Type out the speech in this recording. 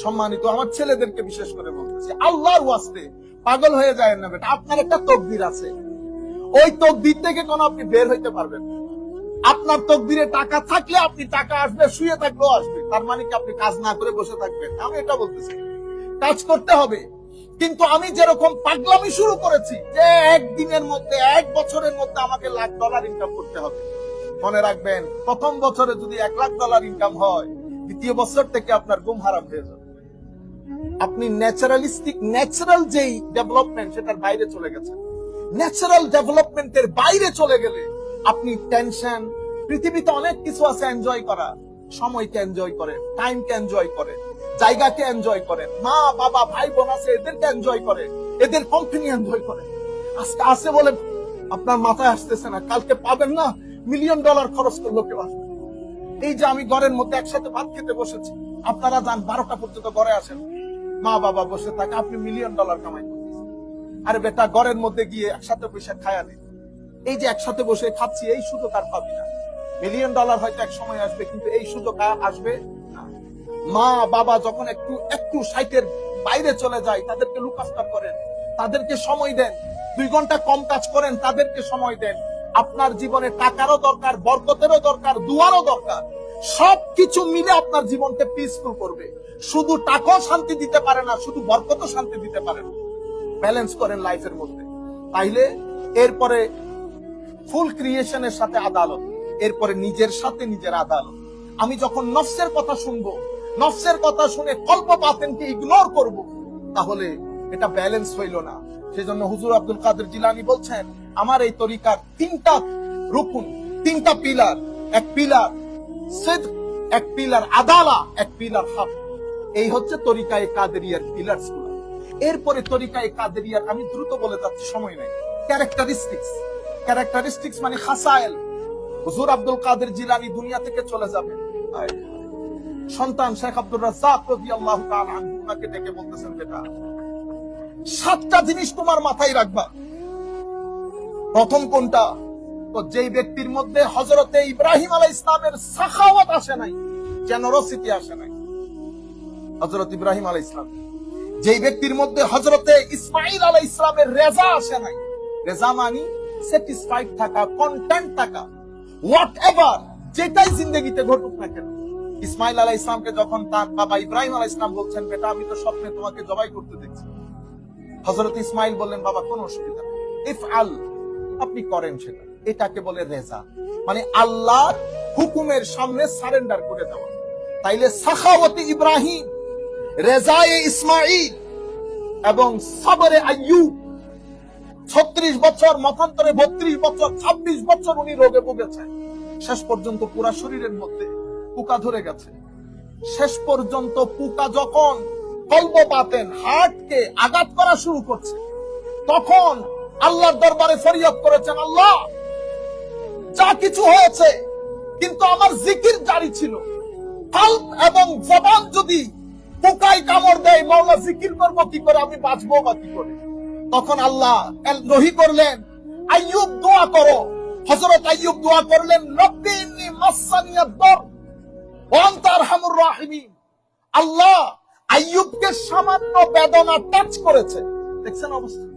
সম্মানিত আমার ছেলেদেরকে বিশেষ করে বলতেছি, আল্লাহর ওয়াস্তে পাগল হয়ে যায় না বেটা। আপনার একটা তকদির আছে, ওই তকদির থেকে কোন আপনি বের হইতে পারবেন না। আপনার তকদিরে টাকা থাকলে আপনি টাকা আসবে, শুয়ে থাকলেও আসবে। তার মানে কি আপনি কাজ না করে বসে থাকবেন? আমি এটা বলতেছি, কাজ করতে হবে। কিন্তু আমি যেরকম পাগলামি শুরু করেছি যে একদিনের মধ্যে, এক বছরের মধ্যে আমাকে $1,00,000 ইনকাম করতে হবে, মনে রাখবেন প্রথম বছরে যদি $1,00,000 ইনকাম হয়, দ্বিতীয় বছর থেকে আপনার ঘুম হারাম হয়ে যাবে। আপনি ন্যাচারাল যেই ডেভেলপমেন্ট সেটার বাইরে চলে গেছেন। ন্যাচারাল ডেভেলপমেন্টের বাইরে চলে গেলে আপনি টেনশন, পৃথিবীতে অনেক কিছু আছে এনজয় করা, সময়কে এনজয় করেন, টাইমকে এনজয় করেন, জায়গাকে এনজয় করেন, মা বাবা ভাই বোন আছে এদেরকে এনজয় করেন, এদের কোম্পানি এনজয় করেন। আজকে আছে বলে আপনার মাথায় আসতেছে না, কালকে পাবেন না, $1,000,000 খরচ করলো কেউ আসবে। এই যে আমি ঘরের মধ্যে একসাথে ভাত খেতে বসেছি, আপনারা যান 12টা পর্যন্ত ঘরে আসেন, মা বাবা বসে থাকে, আপনি $1,000,000 কামাই করতেছেন। আরে বেটা ঘরের মধ্যে গিয়ে একসাথে বসে খায়া নেই। এই যে একসাথে বসে খাচ্ছি, এই সুযোগ আর পাবি না। $1,000,000 হয়তো এক সময় আসবে, কিন্তু এই সুযোগ আর আসবে না। মা বাবা যখন একটু সাইটের বাইরে চলে যায়, তাদেরকে লুক আফটার করেন, তাদেরকে সময় দেন। 2 ঘন্টা কম কাজ করেন, তাদেরকে সময় দেন। আপনার জীবনে টাকারও দরকার, বরকতেরও দরকার, দুয়ারও দরকার। সবকিছু মিলে আপনার জীবনকে পিসফুল করবে। শুধু টাকাও শান্তি দিতে পারে না, শুধু বরকতও শান্তি দিতে পারে না। ব্যালেন্স করেন লাইফের মধ্যে, তাইলে এরপরে ফুল ক্রিয়েশনের সাথে আদালত, এরপরে নিজের সাথে নিজের আদালত। আমি যখন নফসের কথা শুনবো, নফসের কথা শুনে কল্প বাতেনকে ইগনোর করব, তাহলে এটা ব্যালেন্স হইল না। সেজন্য হুজুর আব্দুল কাদের জিলানী বলছেন, আমার এই তরিকার 3টা রুকুন, 3টা পিলার। এক পিলার সিদক, এক পিলার আদালা, এক পিলার হক। এই হচ্ছে তরিকায়ে কাদেরিয়ার পিলারস গুলো। এরপরে তরিকায়ে কাদেরিয়ার, আমি দ্রুত বলে যাচ্ছি, সময় নেই, ক্যারেক্টারিস্টিক্স মানে খাসায়েল। হুজুর আব্দুল কাদের জিলানী দুনিয়া থেকে চলে যাবেন, সন্তান শেখ আব্দুর রাজ্জাক রাদিয়াল্লাহু তাআলা আনহু ওনাকে ডেকে বলতেছেন, বেটা 7টা জিনিস তোমার মাথায় রাখবা। প্রথম কোনটা? তো যেই ব্যক্তির মধ্যে হযরতে ইব্রাহিম আলাইহিস সালামের সাখাওয়াত আসে নাই, জেনারসিটি আসে নাই। হযরত ইব্রাহিম আলাইহিস সালাম, যেই ব্যক্তির মধ্যে হযরতে ইসমাঈল আলাইহিস সালামের রেজা আসে নাই। রেজা মানে স্যাটিসফাইড থাকা, কন্টেন্ট থাকা, হোয়াটএভার, যেটাই জিন্দেগিতে ঘটুক না কেন। ইসমাঈল আলাইহিস সালামকে যখন তার বাবা ইব্রাহিম আলাইহিস সালাম বলছেন, বেটা আমি তো স্বপ্নে তোমাকে জবাই করতে দেখছি। হযরত ইসমাঈল বললেন, বাবা কোনো অসুবিধা নেই, ইফআল, আপনি করেন সেটা। এটাকে বলে রেজা, মানে আল্লাহর হুকুমের সামনে সারেন্ডার করে দেওয়া। তাইলে সাখাওয়াতে ইব্রাহিম, রেজায়ে ইসমাঈল এবং সবরে আইয়ুব, 36 বছর, মতান্তরে 32 বছর, 26 বছর উনি রোগে ভুগেছেন। শেষ পর্যন্ত পুরা শরীরের মধ্যে পোকা ধরে গেছে। শেষ পর্যন্ত পোকা যখন কলব বাতেন, হার্টকে আঘাত করা শুরু করছে, তখন আল্লাহর দরবারে ফরিয়াদ করেছেন, আল্লাহ যা কিছু হয়েছে, কিন্তু আমার জিকির জারি ছিল। কলব এবং জবান যদি পোকায় কামড় দেয়, মাওলা জিকির করবো কি করে, আমি বাঁচবো বা কি করে? তখন আল্লাহ রহি করলেন, আইয়ুব দোয়া করো। হযরত আইয়ুব দোয়া করলেন, রব্বি ইন্নী মাসসানিয়াদ দর ওয়া আনতা আরহামুর রাহিমিন। আল্লাহ আইয়ুবকে সামান্য বেদনা টাচ করেছে, দেখছেন অবস্থা।